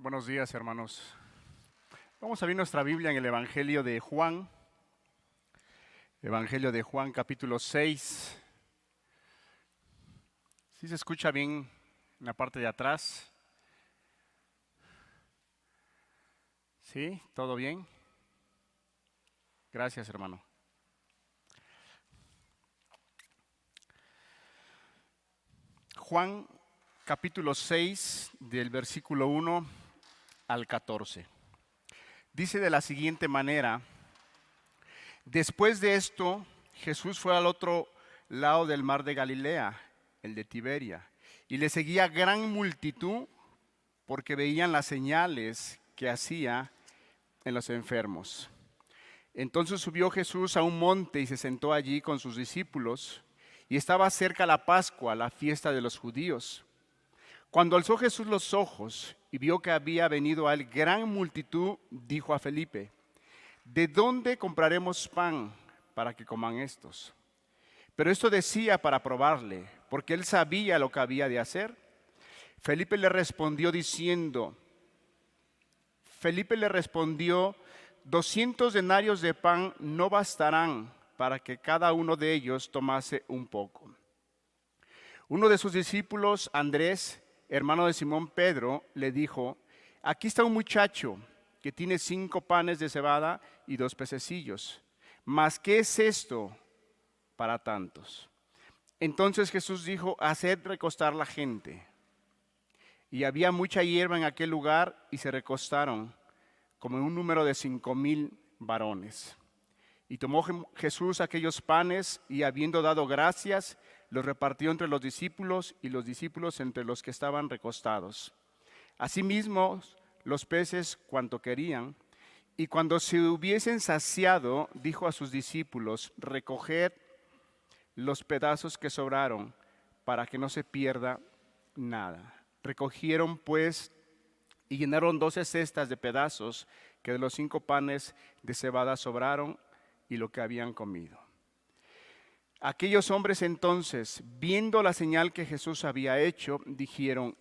Buenos días, hermanos. Vamos a abrir nuestra Biblia en el Evangelio de Juan. Evangelio de Juan, capítulo 6. ¿Sí se escucha bien en la parte de atrás? ¿Sí? ¿Todo bien? Gracias, hermano. Juan, capítulo 6, del versículo 1 al 14. Dice de la siguiente manera: después de esto, Jesús fue al otro lado del mar de Galilea, el de Tiberia, y le seguía gran multitud porque veían las señales que hacía en los enfermos. Entonces subió Jesús a un monte y se sentó allí con sus discípulos, y estaba cerca la Pascua, la fiesta de los judíos. Cuando alzó Jesús los ojos y vio que había venido a él gran multitud, dijo a Felipe: ¿de dónde compraremos pan para que coman estos? Pero esto decía para probarle, porque él sabía lo que había de hacer. Felipe le respondió 200 denarios de pan no bastarán para que cada uno de ellos tomase un poco. Uno de sus discípulos, Andrés, hermano de Simón Pedro, le dijo: aquí está un muchacho que tiene 5 panes de cebada y 2 pececillos. ¿Mas qué es esto para tantos? Entonces Jesús dijo: haced recostar la gente. Y había mucha hierba en aquel lugar, y se recostaron como un número de 5,000 varones. Y tomó Jesús aquellos panes, y habiendo dado gracias, los repartió entre los discípulos, y los discípulos entre los que estaban recostados. Asimismo, los peces cuanto querían. Y cuando se hubiesen saciado, dijo a sus discípulos: recoged los pedazos que sobraron, para que no se pierda nada. Recogieron pues y llenaron 12 cestas de pedazos que de los 5 panes de cebada sobraron y lo que habían comido. Aquellos hombres entonces, viendo la señal que Jesús había hecho, dijeron: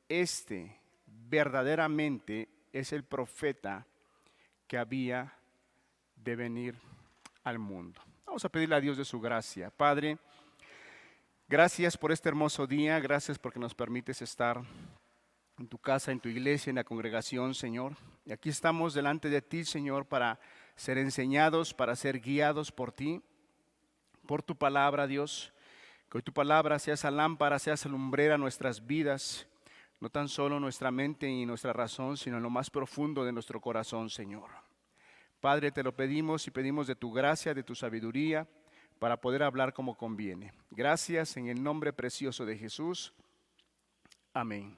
este verdaderamente es el profeta que había de venir al mundo. Vamos a pedirle a Dios de su gracia. Padre, gracias por este hermoso día, gracias porque nos permites estar en tu casa, en tu iglesia, en la congregación, Señor. Y aquí estamos delante de ti, Señor, para ser enseñados, para ser guiados por ti, por tu palabra, Dios. Que hoy tu palabra sea esa lámpara, sea esa lumbrera a nuestras vidas, no tan solo nuestra mente y nuestra razón, sino en lo más profundo de nuestro corazón, Señor. Padre, te lo pedimos y pedimos de tu gracia, de tu sabiduría, para poder hablar como conviene. Gracias en el nombre precioso de Jesús. Amén.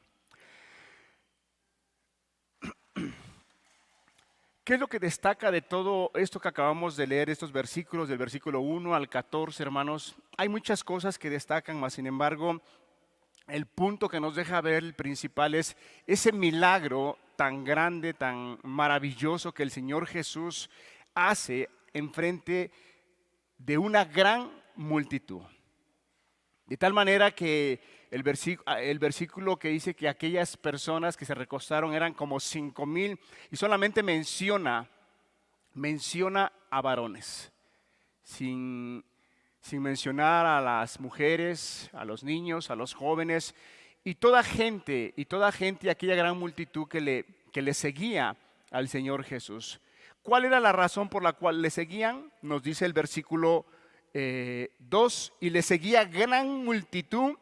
¿Qué es lo que destaca de todo esto que acabamos de leer, estos versículos, del versículo 1 al 14, hermanos? Hay muchas cosas que destacan, mas sin embargo, el punto que nos deja ver el principal es ese milagro tan grande, tan maravilloso que el Señor Jesús hace enfrente de una gran multitud. De tal manera que el versículo que dice que aquellas personas que se recostaron eran como 5,000, y solamente menciona a varones, sin mencionar a las mujeres, a los niños, a los jóvenes, y toda gente, aquella gran multitud que le seguía al Señor Jesús. ¿Cuál era la razón por la cual le seguían? Nos dice el versículo 2: y le seguía gran multitud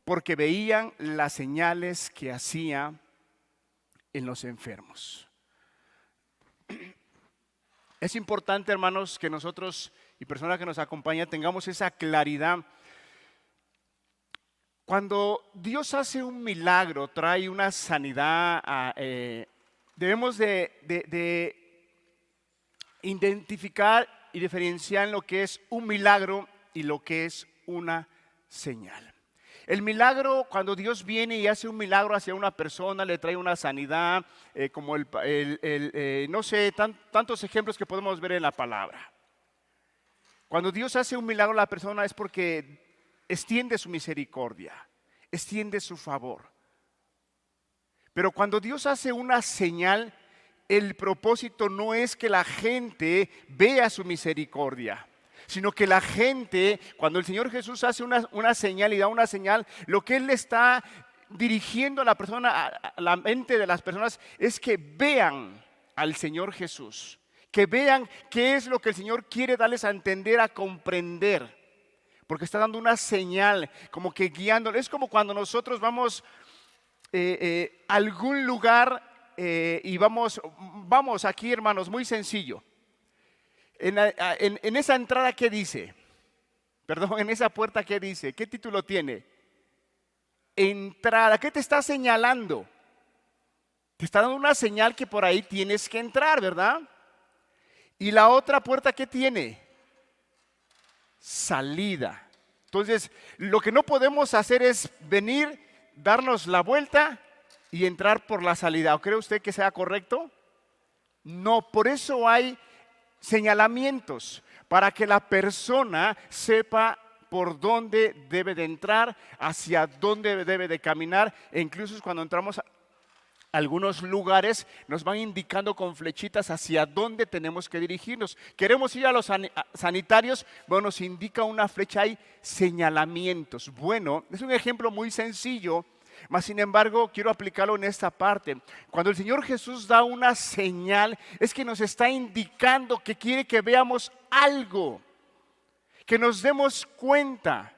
porque veían las señales que hacía en los enfermos. Es importante, hermanos, que nosotros y personas que nos acompañan tengamos esa claridad. Cuando Dios hace un milagro, trae una sanidad, debemos de identificar y diferenciar lo que es un milagro y lo que es una señal. El milagro, cuando Dios viene y hace un milagro hacia una persona, le trae una sanidad, como no sé, tantos ejemplos que podemos ver en la palabra. Cuando Dios hace un milagro a la persona es porque extiende su misericordia, extiende su favor. Pero cuando Dios hace una señal, el propósito no es que la gente vea su misericordia, sino que la gente, cuando el Señor Jesús hace una señal y da una señal, lo que Él le está dirigiendo a la persona, a la mente de las personas, es que vean al Señor Jesús, que vean qué es lo que el Señor quiere darles a entender, a comprender, porque está dando una señal, como que guiándoles. Es como cuando nosotros vamos a algún lugar y vamos aquí, hermanos, muy sencillo. En esa entrada, ¿qué dice? Perdón, en esa puerta, ¿qué dice? ¿Qué título tiene? Entrada. ¿Qué te está señalando? Te está dando una señal que por ahí tienes que entrar, ¿verdad? Y la otra puerta, ¿qué tiene? Salida. Entonces, lo que no podemos hacer es venir, darnos la vuelta y entrar por la salida. ¿O cree usted que sea correcto? No, por eso hay señalamientos, para que la persona sepa por dónde debe de entrar, hacia dónde debe de caminar. E incluso cuando entramos a algunos lugares, nos van indicando con flechitas hacia dónde tenemos que dirigirnos. Queremos ir a los sanitarios, bueno, nos indica una flecha, hay señalamientos. Bueno, es un ejemplo muy sencillo, mas sin embargo quiero aplicarlo en esta parte. Cuando el Señor Jesús da una señal, es que nos está indicando que quiere que veamos algo, que nos demos cuenta,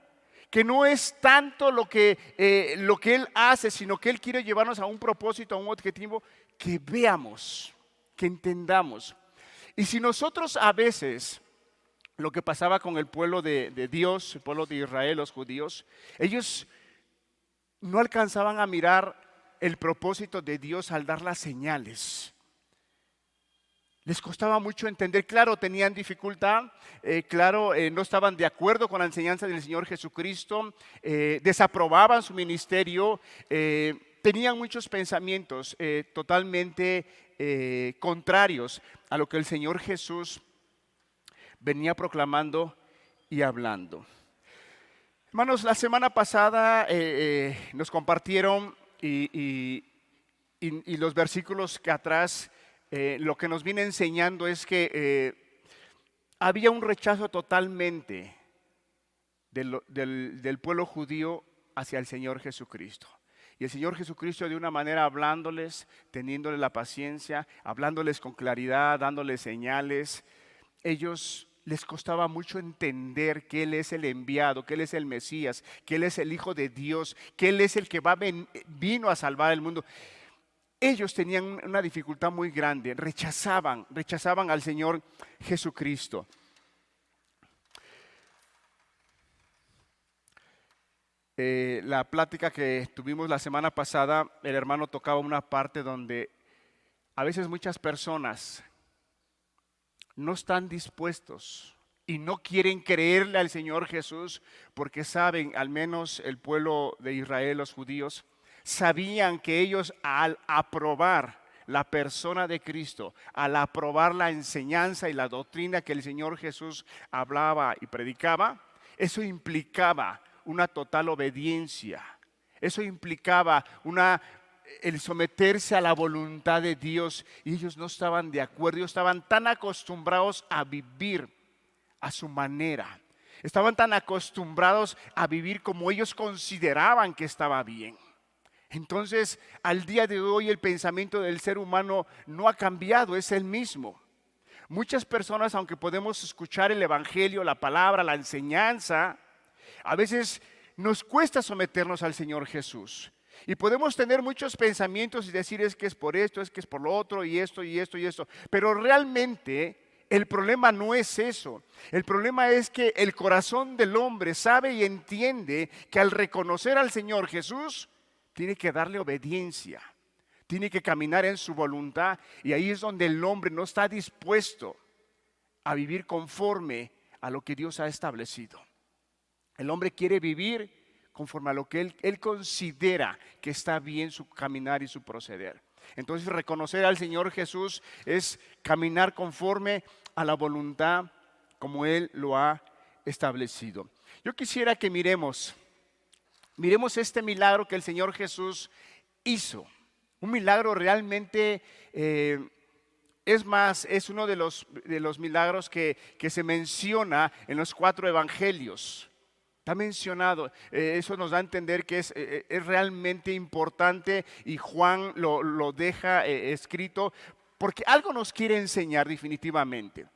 que no es tanto lo que Él hace, sino que Él quiere llevarnos a un propósito, a un objetivo, que veamos, que entendamos. Y si nosotros a veces, lo que pasaba con el pueblo de Dios, el pueblo de Israel, los judíos, ellos no alcanzaban a mirar el propósito de Dios al dar las señales. Les costaba mucho entender. Claro, tenían dificultad, no estaban de acuerdo con la enseñanza del Señor Jesucristo, desaprobaban su ministerio, tenían muchos pensamientos totalmente contrarios a lo que el Señor Jesús venía proclamando y hablando. Hermanos, la semana pasada nos compartieron y los versículos que atrás lo que nos viene enseñando es que había un rechazo totalmente del pueblo judío hacia el Señor Jesucristo. Y el Señor Jesucristo, de una manera hablándoles, teniéndoles la paciencia, hablándoles con claridad, dándoles señales, ellos les costaba mucho entender que Él es el enviado, que Él es el Mesías, que Él es el Hijo de Dios, que Él es el que vino a salvar el mundo. Ellos tenían una dificultad muy grande, rechazaban al Señor Jesucristo. La plática que tuvimos la semana pasada, el hermano tocaba una parte donde a veces muchas personas no están dispuestos y no quieren creerle al Señor Jesús porque saben, al menos el pueblo de Israel, los judíos, sabían que ellos al aprobar la persona de Cristo, al aprobar la enseñanza y la doctrina que el Señor Jesús hablaba y predicaba, eso implicaba una total obediencia. Eso implicaba el someterse a la voluntad de Dios, y ellos no estaban de acuerdo, ellos estaban tan acostumbrados a vivir a su manera, estaban tan acostumbrados a vivir como ellos consideraban que estaba bien. Entonces, al día de hoy el pensamiento del ser humano no ha cambiado, es el mismo. Muchas personas, aunque podemos escuchar el evangelio, la palabra, la enseñanza, a veces nos cuesta someternos al Señor Jesús. Y podemos tener muchos pensamientos y decir es que es por esto, es que es por lo otro, y esto, y esto, y esto. Pero realmente el problema no es eso. El problema es que el corazón del hombre sabe y entiende que al reconocer al Señor Jesús, tiene que darle obediencia, tiene que caminar en su voluntad. Y ahí es donde el hombre no está dispuesto a vivir conforme a lo que Dios ha establecido. El hombre quiere vivir conforme a lo que él considera que está bien su caminar y su proceder. Entonces, reconocer al Señor Jesús es caminar conforme a la voluntad como Él lo ha establecido. Yo quisiera que miremos este milagro que el Señor Jesús hizo. Un milagro realmente, es uno de los milagros que se menciona en los 4 evangelios. Está mencionado, eso nos da a entender que es realmente importante y Juan lo deja escrito porque algo nos quiere enseñar definitivamente.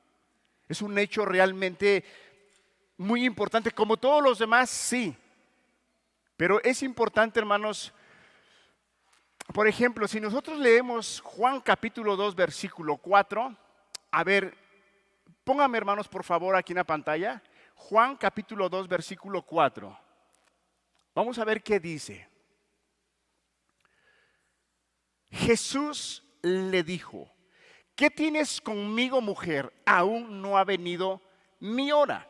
Es un hecho realmente muy importante, como todos los demás, sí. Pero es importante, hermanos. Por ejemplo, si nosotros leemos Juan capítulo 2, versículo 4, a ver, pónganme hermanos por favor aquí en la pantalla, Juan capítulo 2, versículo 4. Vamos a ver qué dice. Jesús le dijo, ¿qué tienes conmigo, mujer? Aún no ha venido mi hora.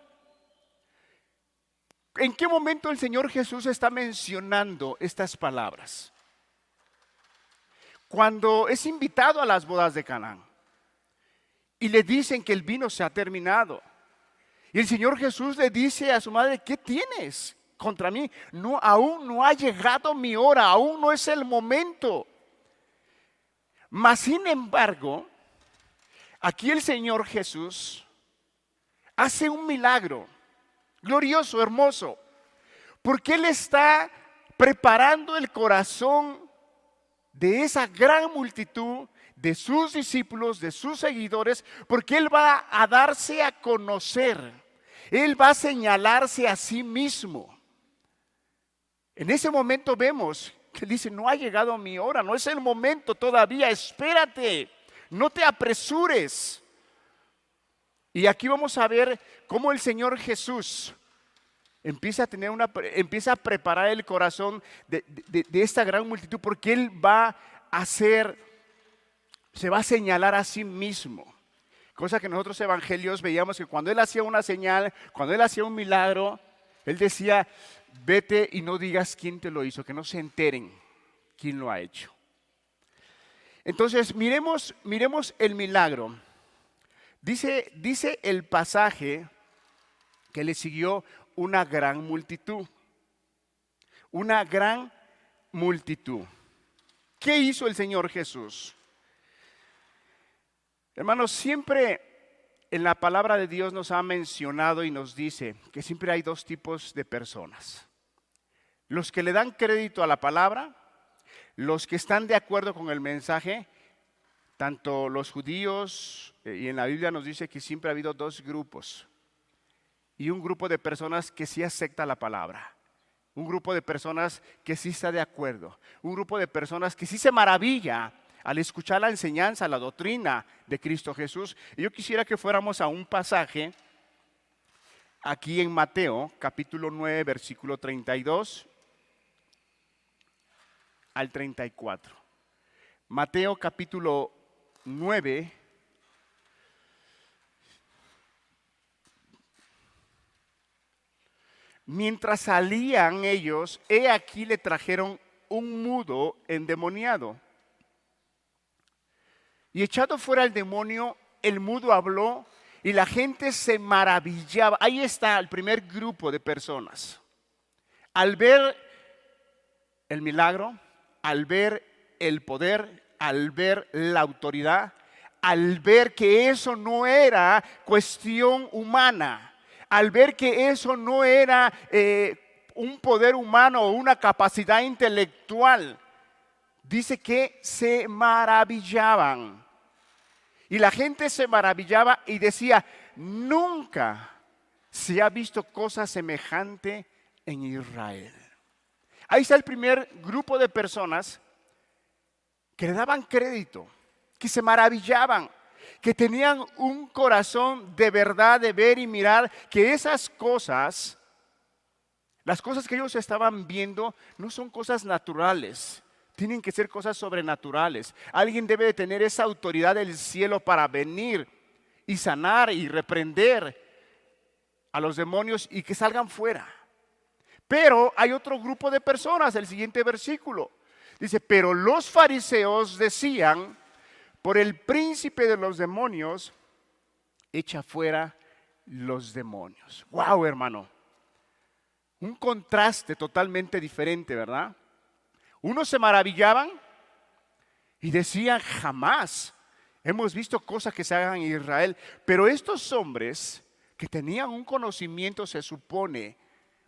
¿En qué momento el Señor Jesús está mencionando estas palabras? Cuando es invitado a las bodas de Canaán y le dicen que el vino se ha terminado. Y el Señor Jesús le dice a su madre, ¿qué tienes contra mí? No, aún no ha llegado mi hora, aún no es el momento. Mas sin embargo, aquí el Señor Jesús hace un milagro glorioso, hermoso, porque Él está preparando el corazón de esa gran multitud, de sus discípulos, de sus seguidores, porque Él va a darse a conocer, Él va a señalarse a sí mismo. En ese momento vemos que Él dice, no ha llegado mi hora, no es el momento todavía, espérate, no te apresures. Y aquí vamos a ver cómo el Señor Jesús empieza a preparar el corazón de esta gran multitud, porque Él se va a señalar a sí mismo. Cosa que en otros evangelios veíamos que cuando Él hacía una señal, cuando Él hacía un milagro, Él decía, vete y no digas quién te lo hizo, que no se enteren quién lo ha hecho. Entonces miremos el milagro. Dice el pasaje que le siguió una gran multitud. Una gran multitud. ¿Qué hizo el Señor Jesús? Hermanos, siempre en la palabra de Dios nos ha mencionado y nos dice que siempre hay 2 tipos de personas. Los que le dan crédito a la palabra, los que están de acuerdo con el mensaje, tanto los judíos, y en la Biblia nos dice que siempre ha habido 2 grupos. Y un grupo de personas que sí acepta la palabra. Un grupo de personas que sí está de acuerdo. Un grupo de personas que sí se maravilla al escuchar la enseñanza, la doctrina de Cristo Jesús. Y yo quisiera que fuéramos a un pasaje aquí en Mateo, capítulo 9, versículo 32 al 34. Mateo capítulo 9. Mientras salían ellos, he aquí le trajeron un mudo endemoniado. Y echado fuera el demonio, el mudo habló y la gente se maravillaba. Ahí está el primer grupo de personas. Al ver el milagro, al ver el poder, al ver la autoridad, al ver que eso no era cuestión humana, al ver que eso no era un poder humano o una capacidad intelectual, dice que se maravillaban. Y la gente se maravillaba y decía, nunca se ha visto cosa semejante en Israel. Ahí está el primer grupo de personas que le daban crédito, que se maravillaban, que tenían un corazón de verdad de ver y mirar que esas cosas, las cosas que ellos estaban viendo, no son cosas naturales. Tienen que ser cosas sobrenaturales. Alguien debe de tener esa autoridad del cielo para venir y sanar y reprender a los demonios y que salgan fuera. Pero hay otro grupo de personas, el siguiente versículo. Dice, pero los fariseos decían, por el príncipe de los demonios, echa fuera los demonios. Wow, hermano. Un contraste totalmente diferente, ¿verdad? Unos se maravillaban Y decían, jamás hemos visto cosas que se hagan en Israel. Pero estos hombres que tenían un conocimiento, se supone,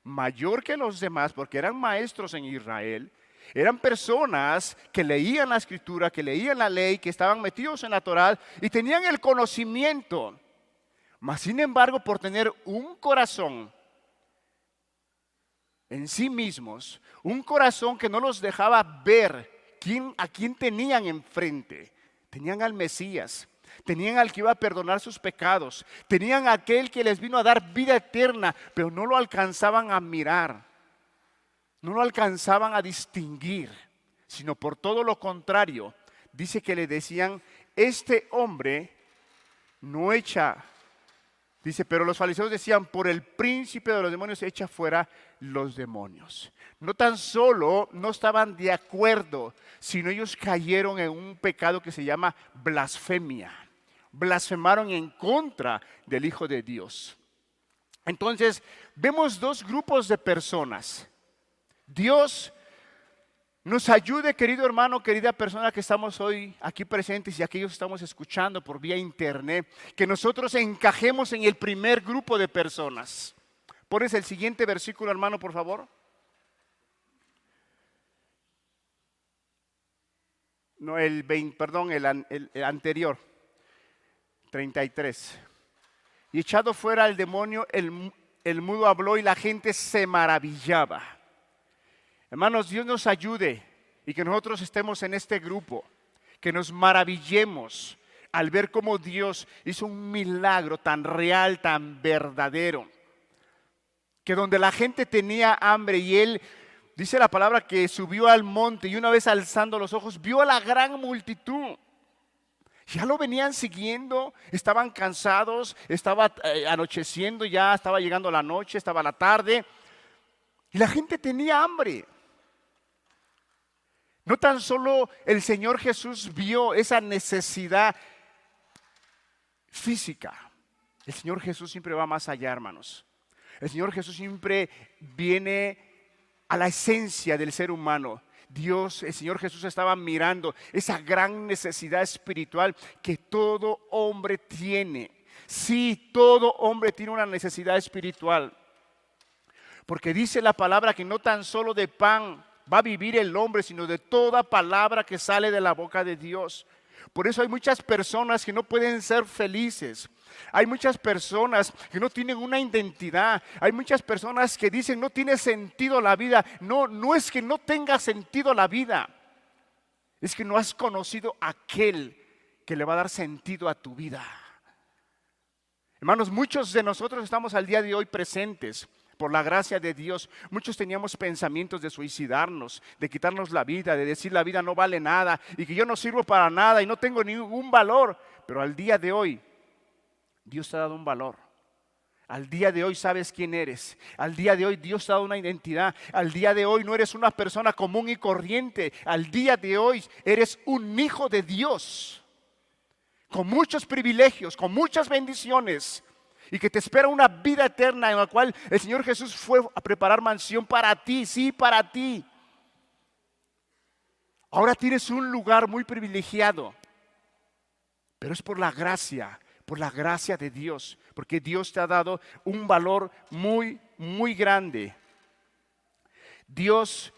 mayor que los demás, porque eran maestros en Israel, eran personas que leían la escritura, que leían la ley, que estaban metidos en la Torá y tenían el conocimiento. Mas sin embargo, por tener un corazón en sí mismos, un corazón que no los dejaba ver a quién tenían enfrente. Tenían al Mesías, tenían al que iba a perdonar sus pecados, tenían a aquel que les vino a dar vida eterna, pero no lo alcanzaban a mirar, no lo alcanzaban a distinguir, sino por todo lo contrario, dice que le decían, este hombre no echa. Dice, pero los fariseos decían, por el príncipe de los demonios echa fuera los demonios. No tan solo no estaban de acuerdo, sino ellos cayeron en un pecado que se llama blasfemia. Blasfemaron en contra del Hijo de Dios. Entonces, vemos dos grupos de personas. Dios nos ayude, querido hermano, querida persona que estamos hoy aquí presentes y aquellos que estamos escuchando por vía internet, que nosotros encajemos en el primer grupo de personas. ¿Pones el siguiente versículo, hermano, por favor? No, el anterior, 33. Y echado fuera el demonio, el mudo habló y la gente se maravillaba. Hermanos, Dios nos ayude y que nosotros estemos en este grupo, que nos maravillemos al ver cómo Dios hizo un milagro tan real, tan verdadero, que donde la gente tenía hambre y Él, dice la palabra que subió al monte y una vez alzando los ojos, vio a la gran multitud. Ya lo venían siguiendo, estaban cansados, estaba anocheciendo ya, estaba llegando la noche, estaba la tarde y la gente tenía hambre. No tan solo el Señor Jesús vio esa necesidad física. El Señor Jesús siempre va más allá, hermanos. El Señor Jesús siempre viene a la esencia del ser humano. Dios, el Señor Jesús estaba mirando esa gran necesidad espiritual que todo hombre tiene. Sí, todo hombre tiene una necesidad espiritual. Porque dice la palabra que no tan solo de pan va a vivir el hombre, sino de toda palabra que sale de la boca de Dios. Por eso hay muchas personas que no pueden ser felices. Hay muchas personas que no tienen una identidad. Hay muchas personas que dicen no tiene sentido la vida. No es que no tenga sentido la vida. Es que no has conocido a aquel que le va a dar sentido a tu vida. Hermanos, muchos de nosotros estamos al día de hoy presentes. Por la gracia de Dios, muchos teníamos pensamientos de suicidarnos, de quitarnos la vida, de decir la vida no vale nada y que yo no sirvo para nada y no tengo ningún valor. Pero al día de hoy, Dios te ha dado un valor. Al día de hoy sabes quién eres. Al día de hoy Dios te ha dado una identidad. Al día de hoy no eres una persona común y corriente. Al día de hoy eres un hijo de Dios, con muchos privilegios, con muchas bendiciones. Y que te espera una vida eterna en la cual el Señor Jesús fue a preparar mansión para ti, sí, para ti. Ahora tienes un lugar muy privilegiado, pero es por la gracia de Dios, porque Dios te ha dado un valor muy, muy grande. Dios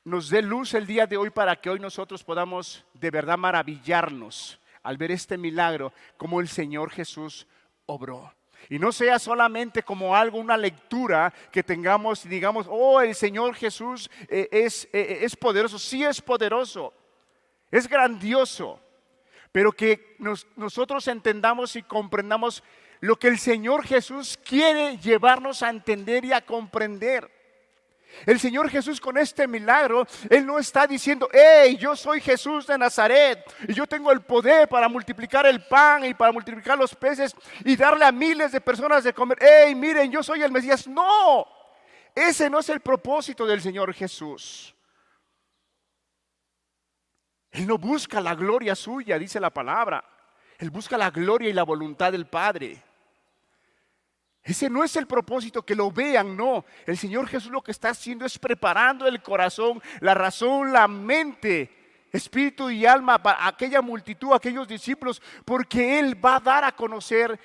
nos dé luz el día de hoy para que hoy nosotros podamos de verdad maravillarnos al ver este milagro, como el Señor Jesús obró. Y no sea solamente como algo, una lectura que tengamos y digamos, oh, el Señor Jesús es poderoso. Sí es poderoso, es grandioso, pero que nosotros entendamos y comprendamos lo que el Señor Jesús quiere llevarnos a entender y a comprender. El Señor Jesús con este milagro, Él no está diciendo, hey, yo soy Jesús de Nazaret y yo tengo el poder para multiplicar el pan y para multiplicar los peces y darle a miles de personas de comer. Hey, miren, yo soy el Mesías. No, ese no es el propósito del Señor Jesús. Él no busca la gloria suya, dice la palabra. Él busca la gloria y la voluntad del Padre. Ese no es el propósito, que lo vean, no. El Señor Jesús lo que está haciendo es preparando el corazón, la razón, la mente, espíritu y alma para aquella multitud, aquellos discípulos, porque Él va a dar a conocer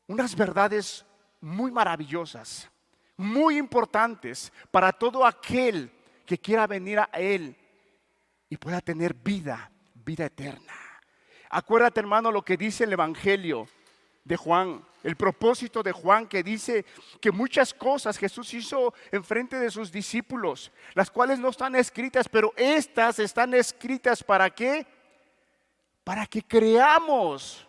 unas verdades muy maravillosas, muy importantes para todo aquel que quiera venir a Él y pueda tener vida, vida eterna. Acuérdate, hermano, lo que dice el Evangelio de Juan, el propósito de Juan, que dice que muchas cosas Jesús hizo en frente de sus discípulos, las cuales no están escritas, pero estas están escritas ¿para qué? Para que creamos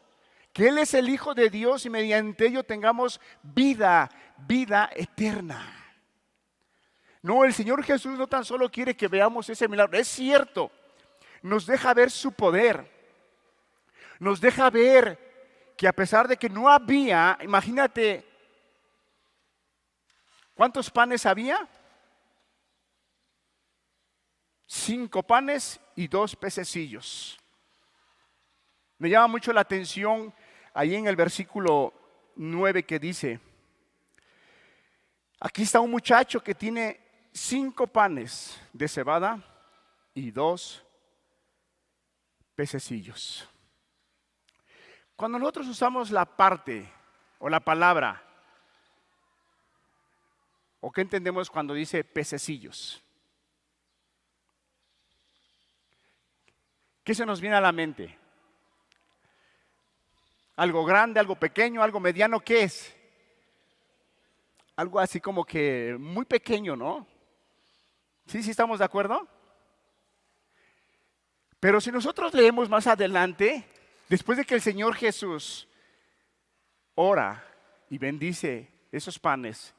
que Él es el Hijo de Dios y mediante ello tengamos vida, vida eterna. No, el Señor Jesús no tan solo quiere que veamos ese milagro, es cierto, nos deja ver su poder, nos deja ver que a pesar de que no había, imagínate, ¿cuántos panes había? 5 panes y 2 pececillos. Me llama mucho la atención ahí en el versículo 9 que dice, aquí está un muchacho que tiene 5 panes de cebada y 2 pececillos. Cuando nosotros usamos la parte o la palabra, ¿o qué entendemos cuando dice pececillos? ¿Qué se nos viene a la mente? ¿Algo grande, algo pequeño, algo mediano? ¿Qué es? Algo así como que muy pequeño, ¿no? ¿Sí estamos de acuerdo? Pero si nosotros leemos más adelante, después de que el Señor Jesús ora y bendice esos panes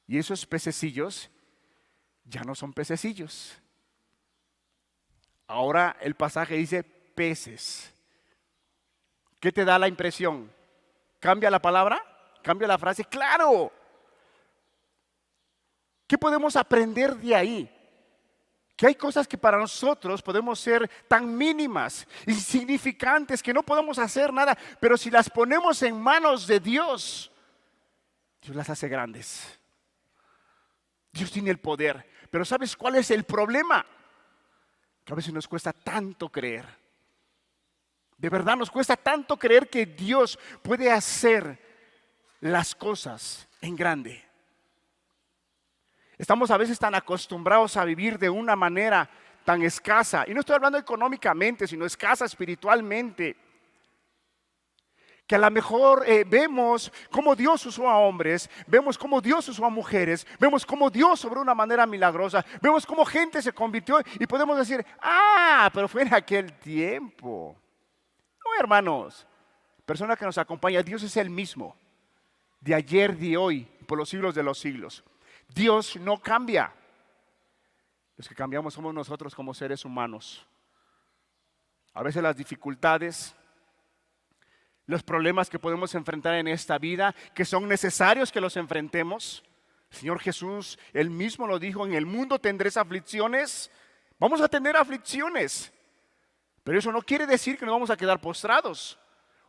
y esos pececillos, ya no son pececillos. Ahora el pasaje dice peces. ¿Qué te da la impresión? ¿Cambia la palabra? ¿Cambia la frase? ¡Claro! ¿Qué podemos aprender de ahí? Que hay cosas que para nosotros podemos ser tan mínimas, insignificantes, que no podemos hacer nada, pero si las ponemos en manos de Dios, Dios las hace grandes. Dios tiene el poder, pero ¿sabes cuál es el problema? Que a veces nos cuesta tanto creer. De verdad nos cuesta tanto creer que Dios puede hacer las cosas en grande. Estamos a veces tan acostumbrados a vivir de una manera tan escasa, y no estoy hablando económicamente, sino escasa espiritualmente, que a lo mejor vemos cómo Dios usó a hombres, vemos cómo Dios usó a mujeres, vemos cómo Dios obró de una manera milagrosa, vemos cómo gente se convirtió y podemos decir, pero fue en aquel tiempo. No, hermanos, persona que nos acompaña, Dios es el mismo, de ayer, de hoy, por los siglos de los siglos. Dios no cambia. Los que cambiamos somos nosotros como seres humanos. A veces las dificultades, los problemas que podemos enfrentar en esta vida, que son necesarios que los enfrentemos. El Señor Jesús, Él mismo lo dijo, en el mundo tendréis aflicciones. Vamos a tener aflicciones, pero eso no quiere decir que nos vamos a quedar postrados.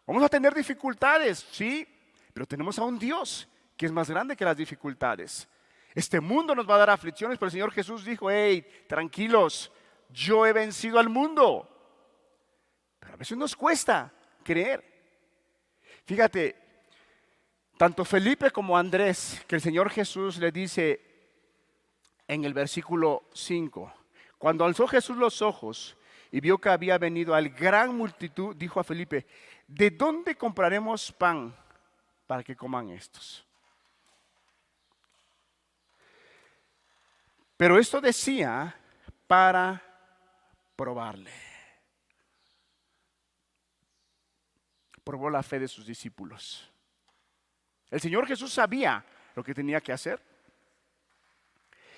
Vamos a tener dificultades, sí, pero tenemos a un Dios que es más grande que las dificultades. Este mundo nos va a dar aflicciones, pero el Señor Jesús dijo, hey, tranquilos, yo he vencido al mundo. Pero a veces nos cuesta creer. Fíjate, tanto Felipe como Andrés, que el Señor Jesús le dice en el versículo 5, cuando alzó Jesús los ojos y vio que había venido al gran multitud, dijo a Felipe, ¿de dónde compraremos pan para que coman estos? Pero esto decía para probarle. Probó la fe de sus discípulos. El Señor Jesús sabía lo que tenía que hacer.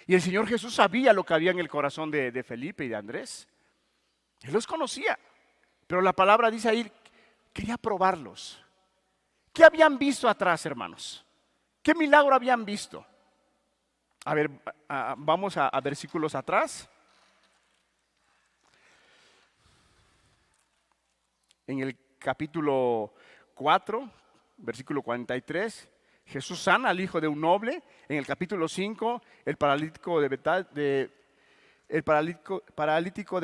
Y el Señor Jesús sabía lo que había en el corazón de Felipe y de Andrés. Él los conocía. Pero la palabra dice ahí, quería probarlos. ¿Qué habían visto atrás, hermanos? ¿Qué milagro habían visto? A ver, vamos a versículos atrás. En el capítulo 4, versículo 43, Jesús sana al hijo de un noble. En el capítulo 5, el paralítico de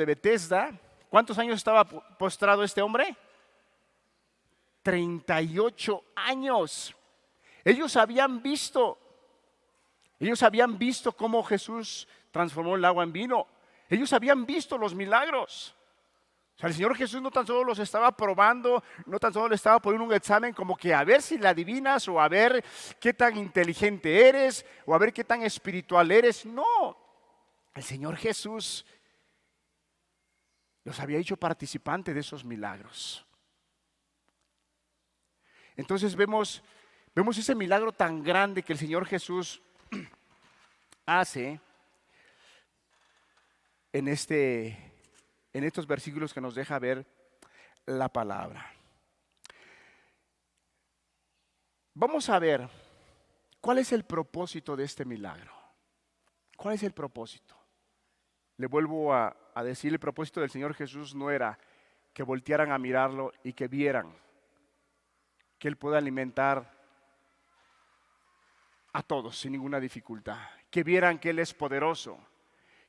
Betesda. ¿Cuántos años estaba postrado este hombre? 38 años. Ellos habían visto cómo Jesús transformó el agua en vino. Ellos habían visto los milagros. O sea, el Señor Jesús no tan solo los estaba probando, no tan solo le estaba poniendo un examen como que a ver si la adivinas o a ver qué tan inteligente eres o a ver qué tan espiritual eres. No, el Señor Jesús los había hecho participantes de esos milagros. Entonces vemos ese milagro tan grande que el Señor Jesús hace en estos versículos que nos deja ver la palabra. Vamos a ver cuál es el propósito de este milagro. ¿Cuál es el propósito? Le vuelvo a decir, el propósito del Señor Jesús no era que voltearan a mirarlo y que vieran que Él puede alimentar a todos sin ninguna dificultad, que vieran que Él es poderoso,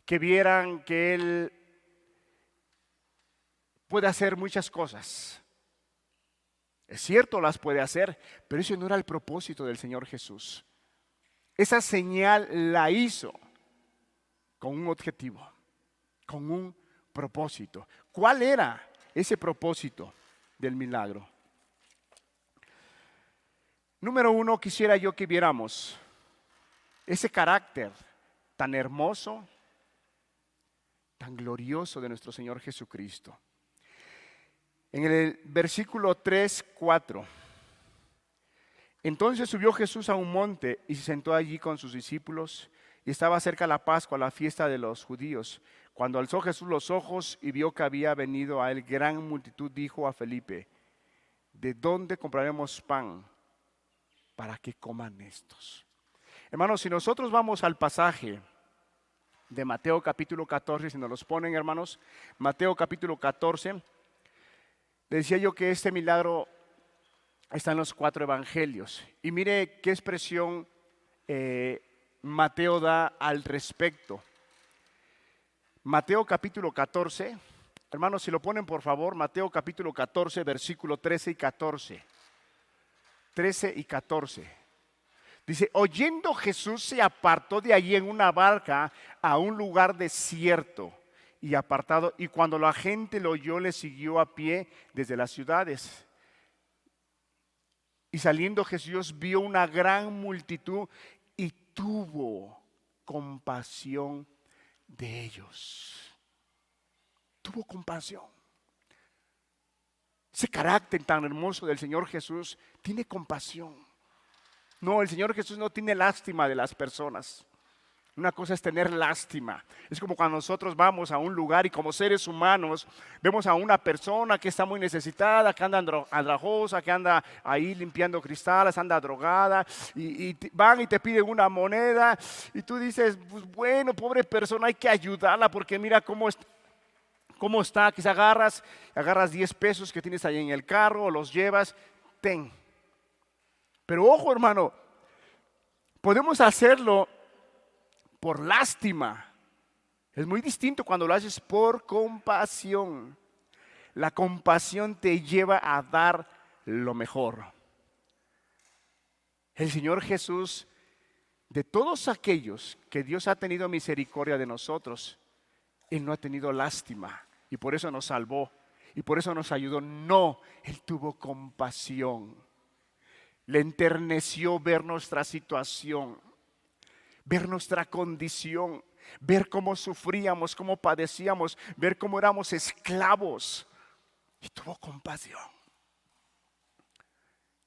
que vieran que Él puede hacer muchas cosas. Es cierto, las puede hacer, pero eso no era el propósito del Señor Jesús. Esa señal la hizo con un objetivo, con un propósito. ¿Cuál era ese propósito del milagro? Número uno, quisiera yo que viéramos ese carácter tan hermoso, tan glorioso de nuestro Señor Jesucristo. En el versículo 3, 4. Entonces subió Jesús a un monte y se sentó allí con sus discípulos, y estaba cerca la Pascua, la fiesta de los judíos. Cuando alzó Jesús los ojos y vio que había venido a él gran multitud, dijo a Felipe: ¿de dónde compraremos pan para que coman estos? Hermanos, si nosotros vamos al pasaje de Mateo capítulo 14, si nos los ponen, hermanos, Mateo capítulo 14, le decía yo que este milagro está en los 4 evangelios. Y mire qué expresión Mateo da al respecto. Mateo capítulo 14, hermanos, si lo ponen por favor, Mateo capítulo 14, versículo 13 y 14. 13 y 14. Dice: oyendo Jesús se apartó de allí en una barca a un lugar desierto y apartado, y cuando la gente lo oyó, le siguió a pie desde las ciudades. Y saliendo Jesús vio una gran multitud y tuvo compasión de ellos. Tuvo compasión. Ese carácter tan hermoso del Señor Jesús tiene compasión. No, el Señor Jesús no tiene lástima de las personas. Una cosa es tener lástima. Es como cuando nosotros vamos a un lugar y como seres humanos vemos a una persona que está muy necesitada, que anda andrajosa, que anda ahí limpiando cristales, anda drogada, y van y te piden una moneda y tú dices: pues bueno, pobre persona, hay que ayudarla porque mira cómo está. Quizá agarras 10 pesos que tienes ahí en el carro, los llevas, ten. Pero ojo, hermano, podemos hacerlo por lástima. Es muy distinto cuando lo haces por compasión. La compasión te lleva a dar lo mejor. El Señor Jesús, de todos aquellos que Dios ha tenido misericordia de nosotros, Él no ha tenido lástima y por eso nos salvó y por eso nos ayudó. No, Él tuvo compasión. Le enterneció ver nuestra situación, ver nuestra condición, ver cómo sufríamos, cómo padecíamos, ver cómo éramos esclavos. Y tuvo compasión.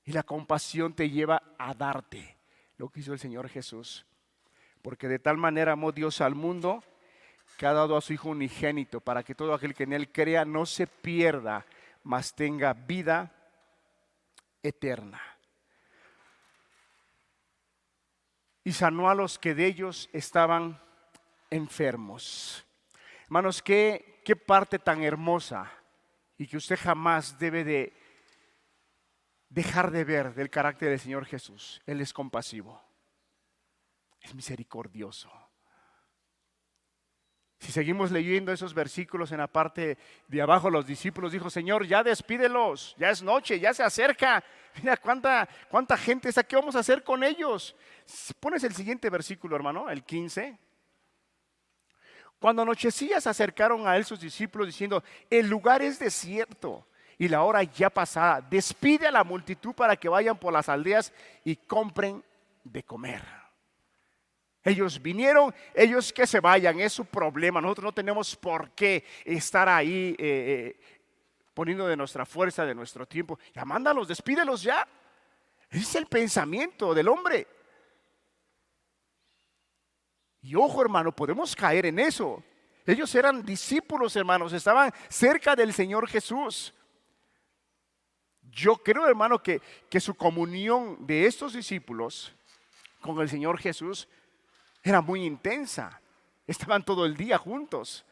Y la compasión te lleva a darte lo que hizo el Señor Jesús. Porque de tal manera amó Dios al mundo que ha dado a su Hijo unigénito, para que todo aquel que en Él crea no se pierda, mas tenga vida eterna. Y sanó a los que de ellos estaban enfermos. Hermanos, qué parte tan hermosa y que usted jamás debe de dejar de ver del carácter del Señor Jesús. Él es compasivo, es misericordioso. Si seguimos leyendo esos versículos en la parte de abajo, los discípulos dijo: Señor, ya despídelos, ya es noche, ya se acerca. Mira cuánta gente está, ¿qué vamos a hacer con ellos? Pones el siguiente versículo, hermano, el 15. Cuando anochecía se acercaron a él sus discípulos diciendo: el lugar es desierto y la hora ya pasada. Despide a la multitud para que vayan por las aldeas y compren de comer. Ellos vinieron, ellos que se vayan, es su problema. Nosotros no tenemos por qué estar ahí poniendo de nuestra fuerza, de nuestro tiempo. Ya mándalos, despídelos ya. Ese es el pensamiento del hombre. Y ojo, hermano, podemos caer en eso. Ellos eran discípulos, hermanos, estaban cerca del Señor Jesús. Yo creo, hermano, que su comunión de estos discípulos con el Señor Jesús era muy intensa. Estaban todo el día juntos.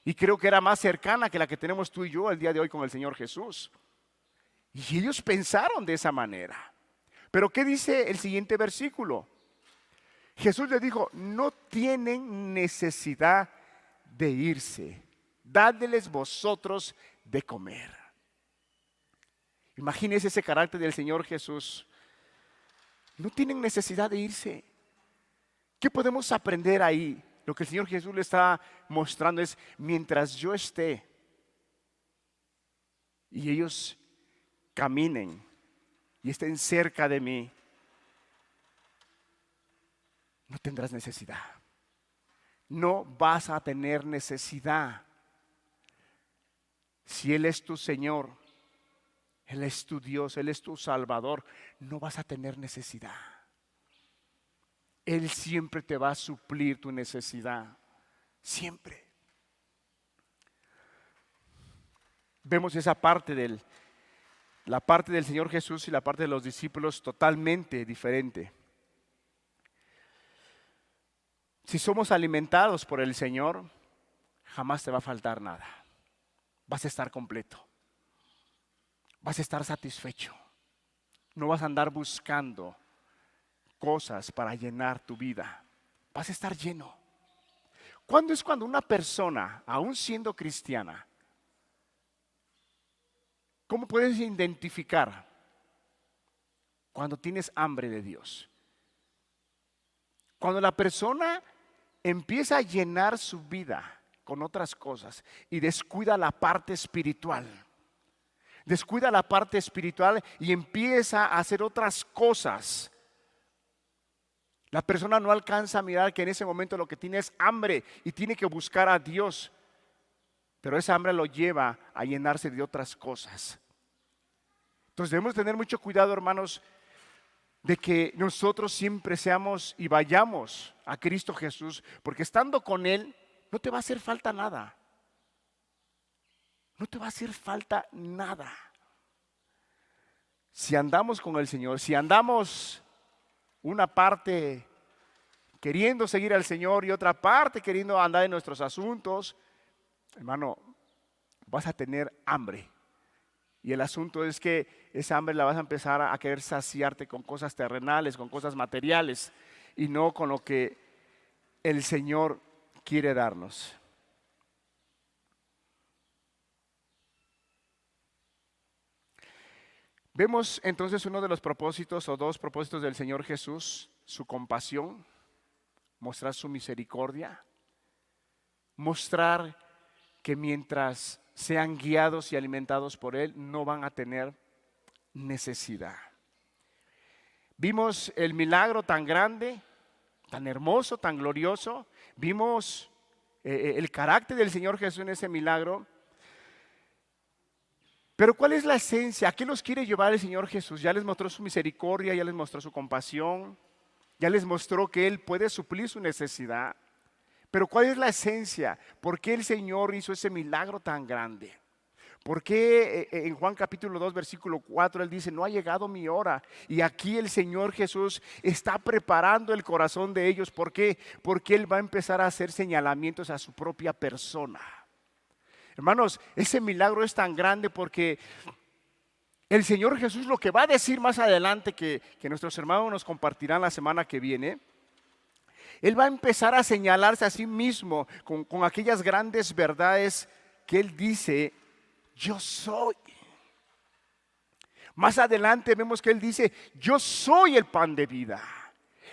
Y creo que era más cercana que la que tenemos tú y yo el día de hoy con el Señor Jesús. Y ellos pensaron de esa manera. Pero ¿qué dice el siguiente versículo? Jesús les dijo: no tienen necesidad de irse. Dadles vosotros de comer. Imagínense ese carácter del Señor Jesús. No tienen necesidad de irse. ¿Qué podemos aprender ahí? Lo que el Señor Jesús le está mostrando es: mientras yo esté y ellos caminen y estén cerca de mí, no tendrás necesidad. No vas a tener necesidad. Si Él es tu Señor, Él es tu Dios, Él es tu Salvador, no vas a tener necesidad. Él siempre te va a suplir tu necesidad, siempre. Vemos esa parte la parte del Señor Jesús y la parte de los discípulos totalmente diferente. Si somos alimentados por el Señor, jamás te va a faltar nada. Vas a estar completo. Vas a estar satisfecho. No vas a andar buscando cosas para llenar tu vida. Vas a estar lleno. ¿Cuándo es cuando una persona, aún siendo cristiana, cómo puedes identificar cuando tienes hambre de Dios? Cuando la persona empieza a llenar su vida con otras cosas y descuida la parte espiritual. Descuida la parte espiritual y empieza a hacer otras cosas. La persona no alcanza a mirar que en ese momento lo que tiene es hambre y tiene que buscar a Dios. Pero esa hambre lo lleva a llenarse de otras cosas. Entonces debemos tener mucho cuidado, hermanos, de que nosotros siempre seamos y vayamos a Cristo Jesús, porque estando con Él no te va a hacer falta nada. No te va a hacer falta nada. Si andamos con el Señor, si andamos una parte queriendo seguir al Señor y otra parte queriendo andar en nuestros asuntos, hermano, vas a tener hambre. Y el asunto es que esa hambre la vas a empezar a querer saciarte con cosas terrenales, con cosas materiales, y no con lo que el Señor quiere darnos. Vemos entonces uno de los propósitos o dos propósitos del Señor Jesús: su compasión, mostrar su misericordia, mostrar que mientras sean guiados y alimentados por Él, no van a tener necesidad. Vimos el milagro tan grande, tan hermoso, tan glorioso. Vimos el carácter del Señor Jesús en ese milagro. Pero ¿cuál es la esencia? ¿A qué los quiere llevar el Señor Jesús? Ya les mostró su misericordia, ya les mostró su compasión, ya les mostró que Él puede suplir su necesidad. Pero ¿cuál es la esencia? ¿Por qué el Señor hizo ese milagro tan grande? ¿Por qué en Juan capítulo 2 versículo 4 Él dice: no ha llegado mi hora? Y aquí el Señor Jesús está preparando el corazón de ellos. ¿Por qué? Porque Él va a empezar a hacer señalamientos a su propia persona. Hermanos, ese milagro es tan grande porque El Señor Jesús lo que va a decir más adelante, que nuestros hermanos nos compartirán la semana que viene, Él va a empezar a señalarse a sí mismo con aquellas grandes verdades que Él dice, yo soy. Más adelante vemos que Él dice, yo soy el pan de vida.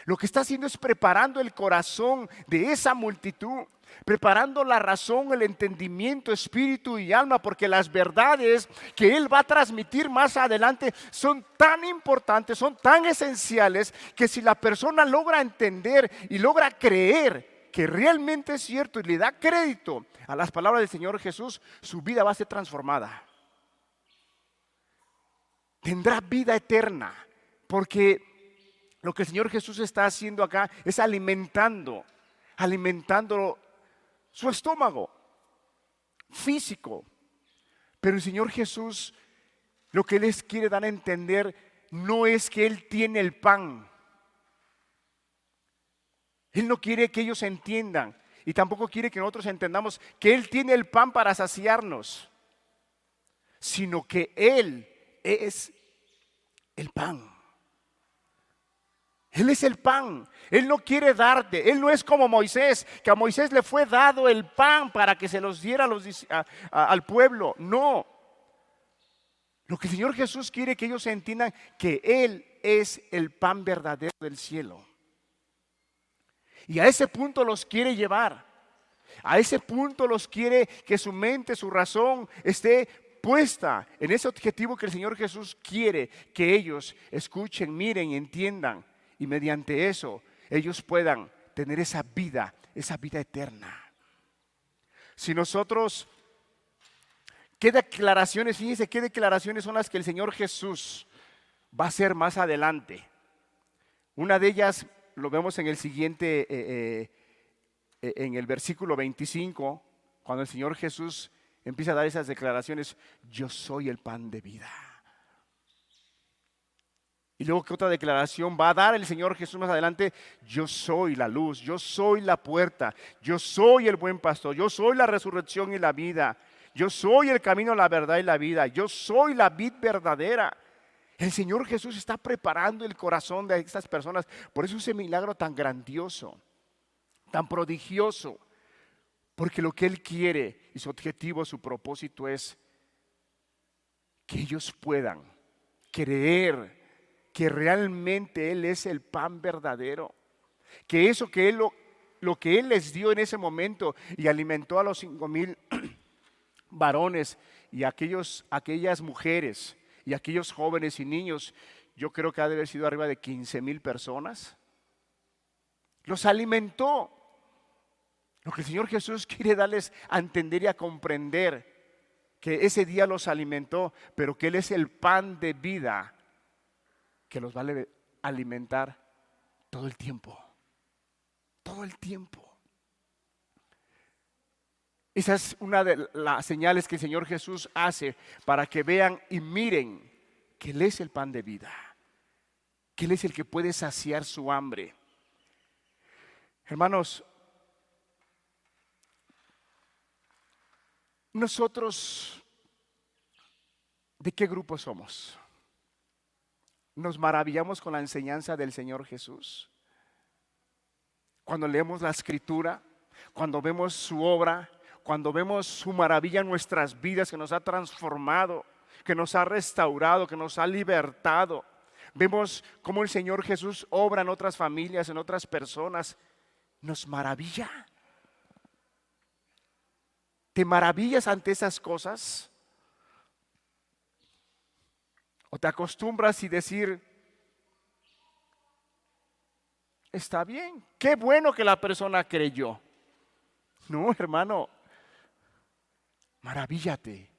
Lo que está haciendo es preparando el corazón de esa multitud, preparando la razón, el entendimiento, espíritu y alma, porque las verdades que Él va a transmitir más adelante son tan importantes, son tan esenciales, que si la persona logra entender y logra creer que realmente es cierto y le da crédito a las palabras del Señor Jesús, su vida va a ser transformada. Tendrá vida eterna, porque lo que el Señor Jesús está haciendo acá es alimentando su estómago físico. Pero el Señor Jesús, lo que Él les quiere dar a entender no es que Él tiene el pan. Él no quiere que ellos entiendan, y tampoco quiere que nosotros entendamos que Él tiene el pan para saciarnos, sino que Él es el pan. Él es el pan. Él no quiere darte. Él no es como Moisés, que a Moisés le fue dado el pan para que se los diera al pueblo. No. Lo que el Señor Jesús quiere que ellos entiendan, que Él es el pan verdadero del cielo. Y a ese punto los quiere llevar. A ese punto los quiere que su mente, su razón esté puesta en ese objetivo que el Señor Jesús quiere que ellos escuchen, miren y entiendan. Y mediante eso ellos puedan tener esa vida eterna. Si nosotros, fíjense qué declaraciones son las que el Señor Jesús va a hacer más adelante. Una de ellas lo vemos en el siguiente, en el versículo 25, cuando el Señor Jesús empieza a dar esas declaraciones: yo soy el pan de vida. Y luego, ¿qué otra declaración va a dar el Señor Jesús más adelante? Yo soy la luz, yo soy la puerta, yo soy el buen pastor, yo soy la resurrección y la vida, yo soy el camino, la verdad y la vida, yo soy la vid verdadera. El Señor Jesús está preparando el corazón de estas personas. Por eso ese milagro tan grandioso, tan prodigioso, porque lo que Él quiere y su objetivo, su propósito es que ellos puedan creer que realmente Él es el pan verdadero, que eso que Él, lo que Él les dio en ese momento y alimentó a los 5,000 varones y aquellas mujeres y aquellos jóvenes y niños, yo creo que ha de haber sido arriba de 15,000 personas, los alimentó. Lo que el Señor Jesús quiere darles a entender y a comprender, que ese día los alimentó, pero que Él es el pan de vida que los va a alimentar todo el tiempo. Todo el tiempo. Esa es una de las señales que el Señor Jesús hace para que vean y miren que Él es el pan de vida, que Él es el que puede saciar su hambre. Hermanos, nosotros, ¿de qué grupo somos? ¿Nos maravillamos con la enseñanza del Señor Jesús? Cuando leemos la Escritura, cuando vemos su obra, cuando vemos su maravilla en nuestras vidas, que nos ha transformado, que nos ha restaurado, que nos ha libertado. Vemos cómo el Señor Jesús obra en otras familias, en otras personas. Nos maravilla. ¿Te maravillas ante esas cosas? ¿O te acostumbras y decir, está bien, qué bueno que la persona creyó? No, hermano, maravíllate,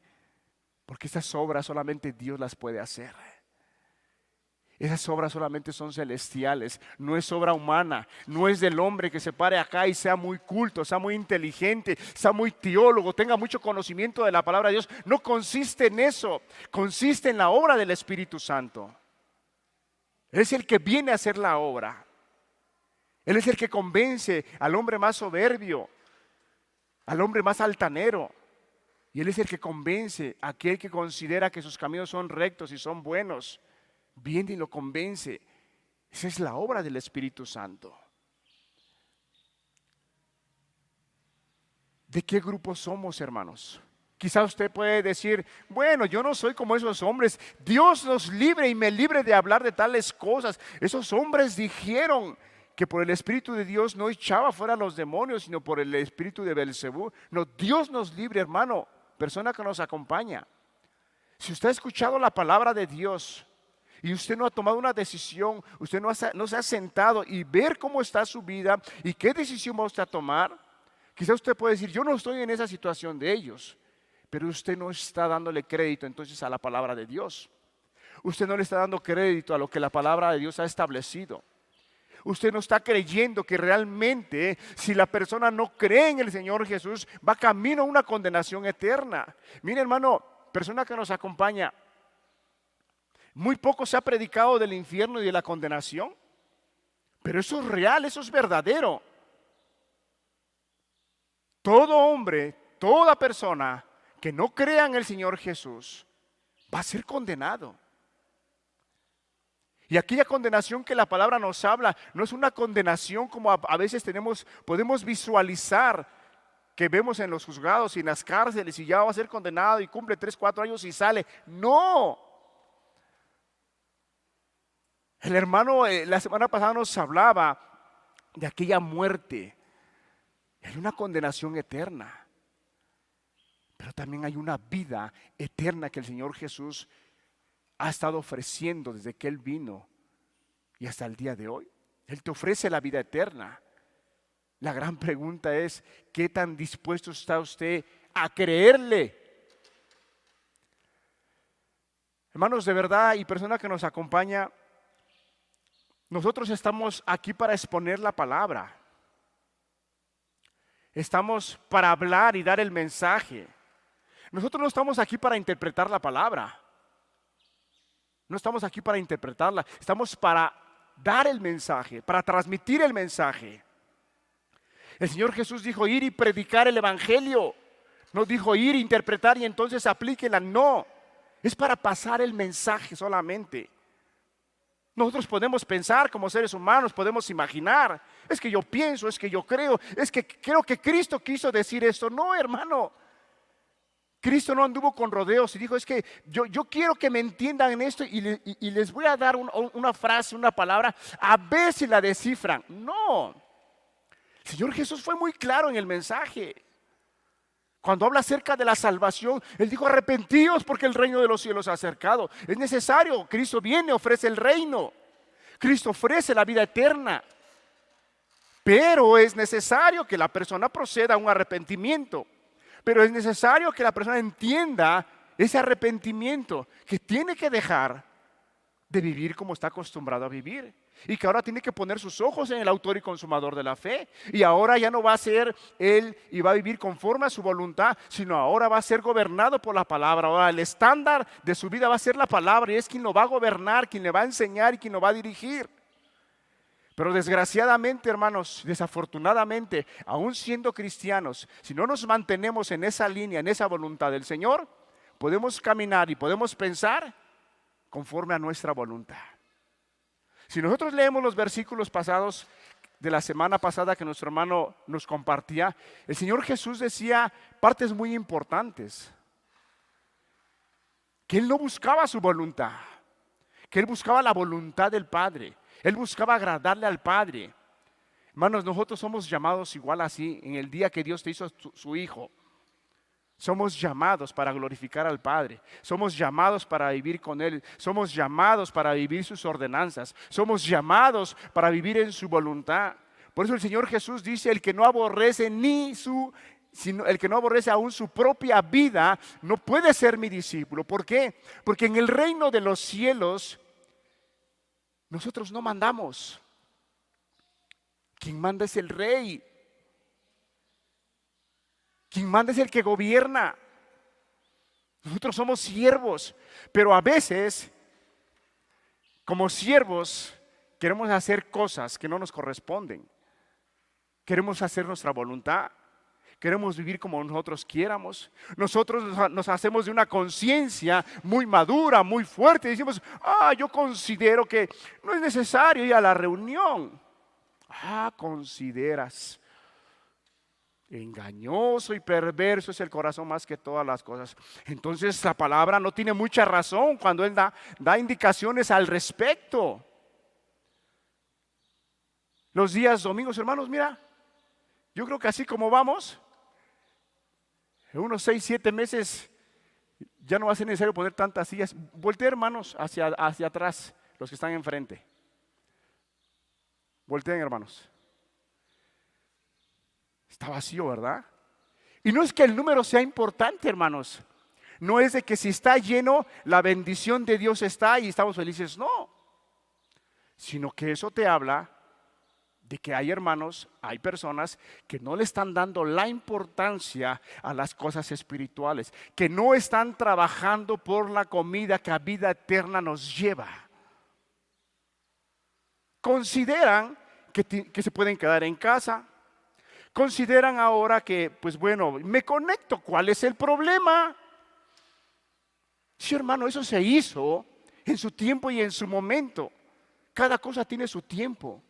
porque esas obras solamente Dios las puede hacer. Esas obras solamente son celestiales, no es obra humana, no es del hombre que se pare acá y sea muy culto, sea muy inteligente, sea muy teólogo, tenga mucho conocimiento de la palabra de Dios. No consiste en eso, consiste en la obra del Espíritu Santo. Él es el que viene a hacer la obra. Él es el que convence al hombre más soberbio, al hombre más altanero, Y Él es el que convence a aquel que considera que sus caminos son rectos y son buenos. Viene y lo convence. Esa es la obra del Espíritu Santo. ¿De qué grupo somos, hermanos? Quizá usted puede decir, bueno, yo no soy como esos hombres. Dios nos libre y me libre de hablar de tales cosas. Esos hombres dijeron que por el Espíritu de Dios no echaba fuera a los demonios, sino por el Espíritu de Belcebú. No, Dios nos libre, hermano, persona que nos acompaña. Si usted ha escuchado la palabra de Dios y usted no ha tomado una decisión, usted no se ha sentado y ver cómo está su vida y qué decisión va usted a tomar, quizá usted puede decir, yo no estoy en esa situación de ellos. Pero usted no está dándole crédito entonces a la palabra de Dios. Usted no le está dando crédito a lo que la palabra de Dios ha establecido. Usted no está creyendo que realmente si la persona no cree en el Señor Jesús, va camino a una condenación eterna. Mire, hermano, persona que nos acompaña, muy poco se ha predicado del infierno y de la condenación. Pero eso es real, eso es verdadero. Todo hombre, toda persona que no crea en el Señor Jesús va a ser condenado. Y aquella condenación que la palabra nos habla no es una condenación como a veces podemos visualizar, que vemos en los juzgados y en las cárceles, y ya va a ser condenado y cumple 3, 4 años y sale. No. El hermano la semana pasada nos hablaba de aquella muerte. Hay una condenación eterna. Pero también hay una vida eterna que el Señor Jesús ha estado ofreciendo desde que Él vino y hasta el día de hoy. Él te ofrece la vida eterna. La gran pregunta es, ¿qué tan dispuesto está usted a creerle? Hermanos, de verdad, y persona que nos acompaña, nosotros estamos aquí para exponer la palabra. Estamos para hablar y dar el mensaje. Nosotros no estamos aquí para interpretar la palabra. No estamos aquí para interpretarla. Estamos para dar el mensaje, para transmitir el mensaje. El Señor Jesús dijo ir y predicar el evangelio. No dijo ir, interpretar y entonces aplíquela. No, es para pasar el mensaje solamente. Nosotros podemos pensar como seres humanos, podemos imaginar. Es que yo pienso, es que yo creo, es que creo que Cristo quiso decir esto. No, hermano. Cristo no anduvo con rodeos y dijo, es que yo quiero que me entiendan en esto y les voy a dar una frase, una palabra, a ver si la descifran. No, el Señor Jesús fue muy claro en el mensaje. Cuando habla acerca de la salvación, Él dijo, arrepentíos porque el reino de los cielos se ha acercado. Es necesario, Cristo viene, ofrece el reino. Cristo ofrece la vida eterna. Pero es necesario que la persona proceda a un arrepentimiento. Pero es necesario que la persona entienda ese arrepentimiento, que tiene que dejar de vivir como está acostumbrado a vivir. Y que ahora tiene que poner sus ojos en el autor y consumador de la fe. Y ahora ya no va a ser él y va a vivir conforme a su voluntad, sino ahora va a ser gobernado por la palabra. Ahora el estándar de su vida va a ser la palabra y es quien lo va a gobernar, quien le va a enseñar y quien lo va a dirigir. Pero desgraciadamente, hermanos, desafortunadamente, aún siendo cristianos, si no nos mantenemos en esa línea, en esa voluntad del Señor, podemos caminar y podemos pensar conforme a nuestra voluntad. Si nosotros leemos los versículos pasados de la semana pasada que nuestro hermano nos compartía, el Señor Jesús decía partes muy importantes. Que Él no buscaba su voluntad, que Él buscaba la voluntad del Padre. Él buscaba agradarle al Padre. Hermanos, nosotros somos llamados igual así en el día que Dios te hizo su Hijo. Somos llamados para glorificar al Padre. Somos llamados para vivir con Él. Somos llamados para vivir sus ordenanzas. Somos llamados para vivir en su voluntad. Por eso el Señor Jesús dice, el que no aborrece el que no aborrece aún su propia vida, no puede ser mi discípulo. ¿Por qué? Porque en el reino de los cielos nosotros no mandamos. Quien manda es el Rey. Quien manda es el que gobierna. Nosotros somos siervos, pero a veces, como siervos, queremos hacer cosas que no nos corresponden. Queremos hacer nuestra voluntad. Queremos vivir como nosotros quieramos. Nosotros nos hacemos de una conciencia muy madura, muy fuerte. Decimos, yo considero que no es necesario ir a la reunión. Consideras. Engañoso y perverso es el corazón más que todas las cosas. Entonces la palabra no tiene mucha razón cuando Él da indicaciones al respecto. Los días domingos, hermanos, mira, yo creo que así como vamos, en unos 6, 7 meses ya no va a ser necesario poner tantas sillas. Volteen, hermanos, hacia atrás, los que están enfrente. Volteen, hermanos. Está vacío, ¿verdad? Y no es que el número sea importante, hermanos. No es de que si está lleno, la bendición de Dios está y estamos felices. No. Sino que eso te habla de que hay hermanos, hay personas que no le están dando la importancia a las cosas espirituales, que no están trabajando por la comida que a vida eterna nos lleva. Consideran que se pueden quedar en casa. Consideran ahora que, pues bueno, me conecto, ¿cuál es el problema? Sí, hermano, eso se hizo en su tiempo y en su momento. Cada cosa tiene su tiempo.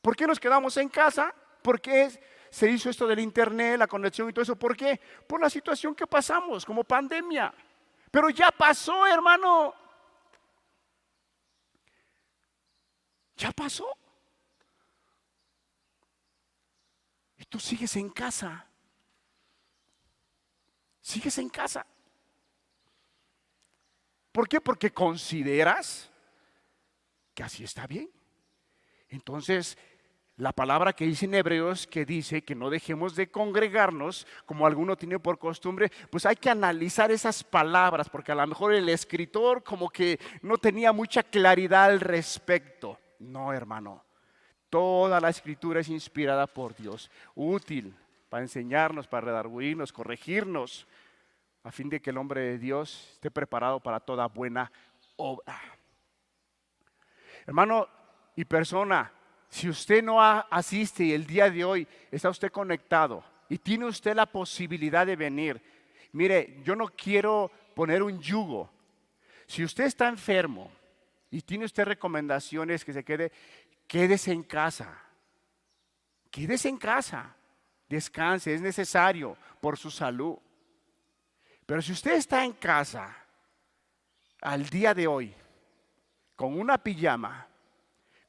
¿Por qué nos quedamos en casa? ¿Por qué se hizo esto del internet, la conexión y todo eso? ¿Por qué? Por la situación que pasamos como pandemia. Pero ya pasó, hermano. Ya pasó. Y tú sigues en casa. Sigues en casa. ¿Por qué? Porque consideras que así está bien. Entonces, la palabra que dice en Hebreos, que dice que no dejemos de congregarnos como alguno tiene por costumbre, pues hay que analizar esas palabras, porque a lo mejor el escritor como que no tenía mucha claridad al respecto. No, hermano. Toda la escritura es inspirada por Dios, útil para enseñarnos, para redarguirnos, corregirnos, a fin de que el hombre de Dios esté preparado para toda buena obra. Hermano y persona, si usted no asiste y el día de hoy está usted conectado y tiene usted la posibilidad de venir, mire, yo no quiero poner un yugo. Si usted está enfermo y tiene usted recomendaciones que se quede, quédese en casa. Quédese en casa. Descanse, es necesario por su salud. Pero si usted está en casa al día de hoy, con una pijama,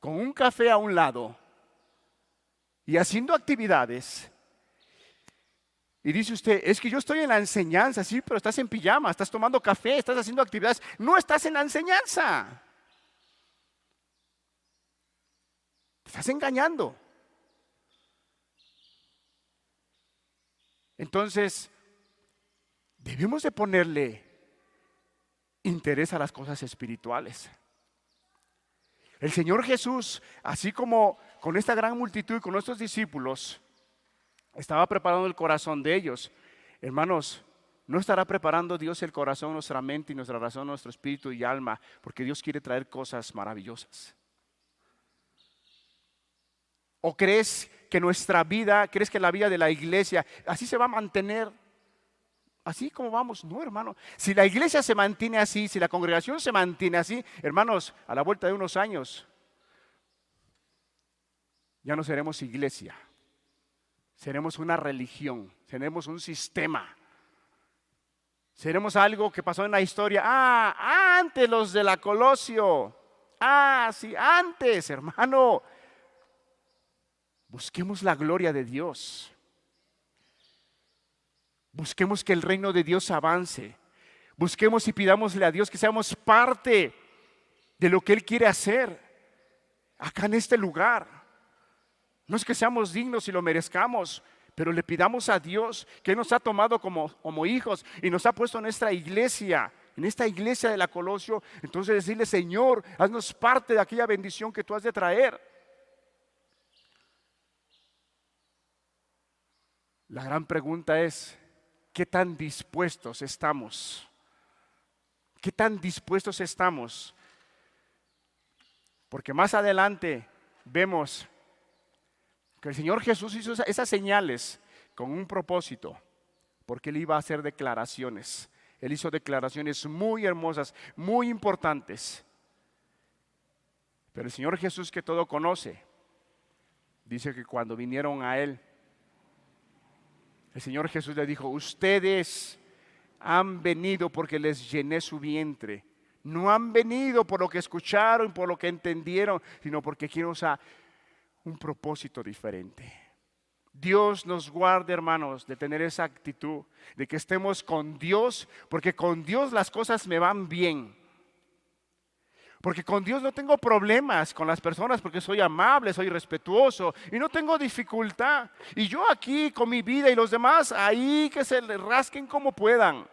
con un café a un lado y haciendo actividades, y dice usted, es que yo estoy en la enseñanza, sí, pero estás en pijama, estás tomando café, estás haciendo actividades, no estás en la enseñanza. Te estás engañando. Entonces, debemos de ponerle interés a las cosas espirituales. El Señor Jesús, así como con esta gran multitud, con nuestros discípulos, estaba preparando el corazón de ellos. Hermanos, ¿no estará preparando Dios el corazón, nuestra mente y nuestra razón, nuestro espíritu y alma? Porque Dios quiere traer cosas maravillosas. ¿O crees que nuestra vida, crees que la vida de la iglesia así se va a mantener? Así como vamos, no, hermano. Si la iglesia se mantiene así, si la congregación se mantiene así, hermanos, a la vuelta de unos años, ya no seremos iglesia. Seremos una religión, seremos un sistema. Seremos algo que pasó en la historia. Antes los de la Colosio. Sí, antes, hermano. Busquemos la gloria de Dios. Busquemos que el reino de Dios avance. Busquemos y pidámosle a Dios que seamos parte de lo que Él quiere hacer acá en este lugar. No es que seamos dignos y lo merezcamos, pero le pidamos a Dios que Él nos ha tomado como hijos y nos ha puesto en esta iglesia de la Colosio. Entonces decirle, Señor, haznos parte de aquella bendición que tú has de traer. La gran pregunta es, ¿qué tan dispuestos estamos? ¿Qué tan dispuestos estamos? Porque más adelante vemos que el Señor Jesús hizo esas señales con un propósito, porque él iba a hacer declaraciones. Él hizo declaraciones muy hermosas, muy importantes. Pero el Señor Jesús, que todo conoce, dice que cuando vinieron a él, el Señor Jesús le dijo: ustedes han venido porque les llené su vientre. No han venido por lo que escucharon, por lo que entendieron, sino porque quieren usar un propósito diferente. Dios nos guarde, hermanos, de tener esa actitud, de que estemos con Dios, porque con Dios las cosas me van bien. Porque con Dios no tengo problemas con las personas, porque soy amable, soy respetuoso y no tengo dificultad. Y yo aquí con mi vida y los demás ahí que se le rasquen como puedan.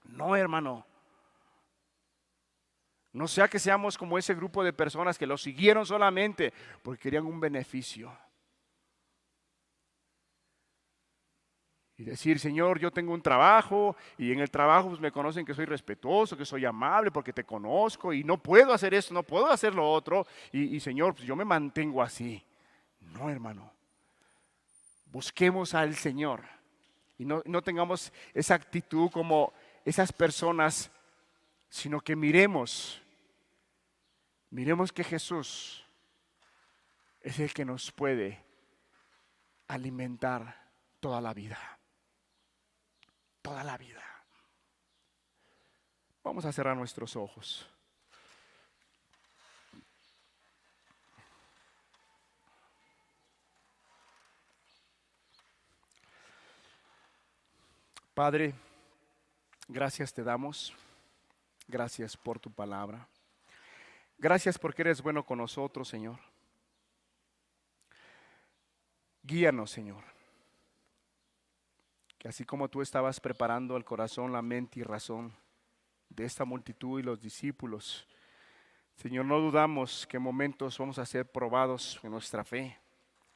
No, hermano. No sea que seamos como ese grupo de personas que lo siguieron solamente porque querían un beneficio. Y decir: Señor, yo tengo un trabajo y en el trabajo pues me conocen que soy respetuoso, que soy amable porque te conozco y no puedo hacer esto, no puedo hacer lo otro. Y Señor, pues yo me mantengo así. No, hermano. Busquemos al Señor y no tengamos esa actitud como esas personas, sino que miremos que Jesús es el que nos puede alimentar toda la vida. Toda la vida. Vamos a cerrar nuestros ojos. Padre, gracias te damos. Gracias por tu palabra. Gracias porque eres bueno con nosotros, Señor. Guíanos, Señor. Que así como tú estabas preparando el corazón, la mente y razón de esta multitud y los discípulos, Señor, no dudamos que en momentos vamos a ser probados en nuestra fe,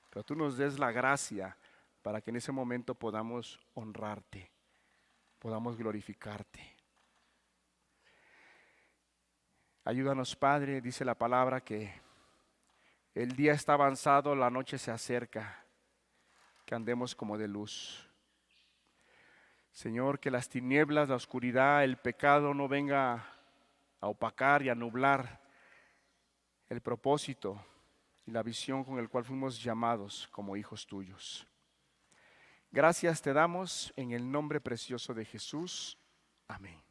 pero tú nos des la gracia para que en ese momento podamos honrarte, podamos glorificarte. Ayúdanos, Padre, dice la palabra que el día está avanzado, la noche se acerca, que andemos como de luz. Señor, que las tinieblas, la oscuridad, el pecado no venga a opacar y a nublar el propósito y la visión con el cual fuimos llamados como hijos tuyos. Gracias te damos en el nombre precioso de Jesús. Amén.